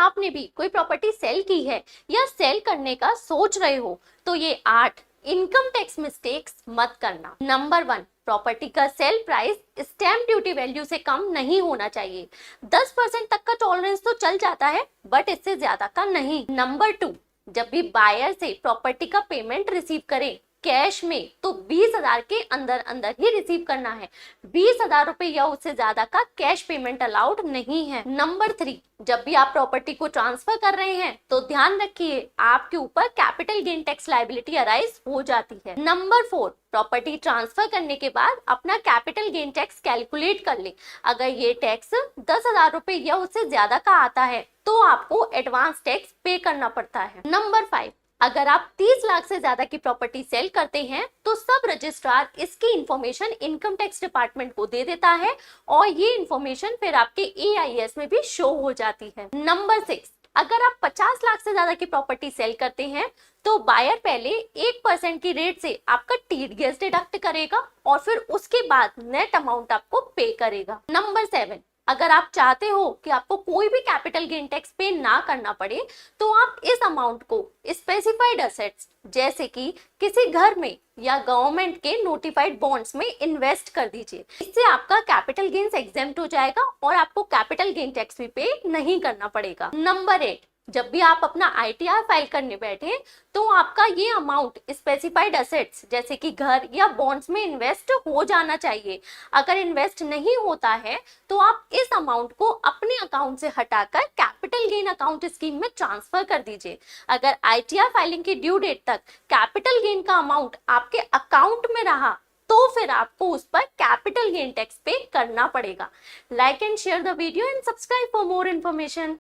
आपने भी कोई प्रॉपर्टी सेल की है या सेल करने का सोच रहे हो तो ये 8 इनकम टैक्स मिस्टेक्स मत करना। नंबर 1, प्रॉपर्टी का sale price stamp duty value से कम नहीं होना चाहिए। 10% तक का टॉलरेंस तो चल जाता है बट इससे ज्यादा का नहीं। नंबर 2, जब भी बायर से प्रॉपर्टी का पेमेंट रिसीव करें कैश में तो 20,000 के अंदर अंदर ही रिसीव करना है। 20,000 रुपए या उससे ज्यादा का कैश पेमेंट अलाउड नहीं है। नंबर 3, जब भी आप प्रॉपर्टी को ट्रांसफर कर रहे हैं तो ध्यान रखिए आपके ऊपर capital gain tax liability arise हो जाती है। नंबर 4, प्रॉपर्टी ट्रांसफर करने के बाद अपना कैपिटल गेन टैक्स कैलकुलेट कर ले। अगर ये टैक्स 10,000 रुपए या उससे ज्यादा का आता है तो आपको एडवांस टैक्स पे करना पड़ता है। नंबर 5, अगर आप 30 लाख से ज्यादा की प्रॉपर्टी सेल करते हैं तो सब रजिस्ट्रार इसकी इंफॉर्मेशन इनकम टैक्स डिपार्टमेंट को दे देता है और ये इंफॉर्मेशन फिर आपके AIS में भी शो हो जाती है। नंबर 6, अगर आप 50 लाख से ज्यादा की प्रॉपर्टी सेल करते हैं तो बायर पहले 1% की रेट से आपका TDS डिडक्ट करेगा और फिर उसके बाद नेट अमाउंट आपको पे करेगा। नंबर 7, अगर आप चाहते हो कि आपको कोई भी कैपिटल गेन टैक्स पे ना करना पड़े तो आप इस अमाउंट को स्पेसिफाइड असेट्स जैसे कि किसी घर में या गवर्नमेंट के नोटिफाइड बॉन्ड्स में इन्वेस्ट कर दीजिए। इससे आपका कैपिटल गेन्स एग्जेम्प्ट हो जाएगा और आपको कैपिटल गेन टैक्स भी पे नहीं करना पड़ेगा। नंबर 8, जब भी आप अपना ITR फाइल करने बैठे तो आपका ये अमाउंट स्पेसिफाइड असेट्स जैसे कि घर या बॉन्ड्स में इन्वेस्ट हो जाना चाहिए। अगर इन्वेस्ट नहीं होता है तो आप इस अमाउंट को अपने अकाउंट से हटाकर कैपिटल गेन अकाउंट स्कीम में ट्रांसफर कर दीजिए। अगर ITR फाइलिंग की ड्यू डेट तक कैपिटल गेन का अमाउंट आपके अकाउंट में रहा तो फिर आपको उस पर कैपिटल गेन टैक्स पे करना पड़ेगा। Like and share the video and subscribe for more information.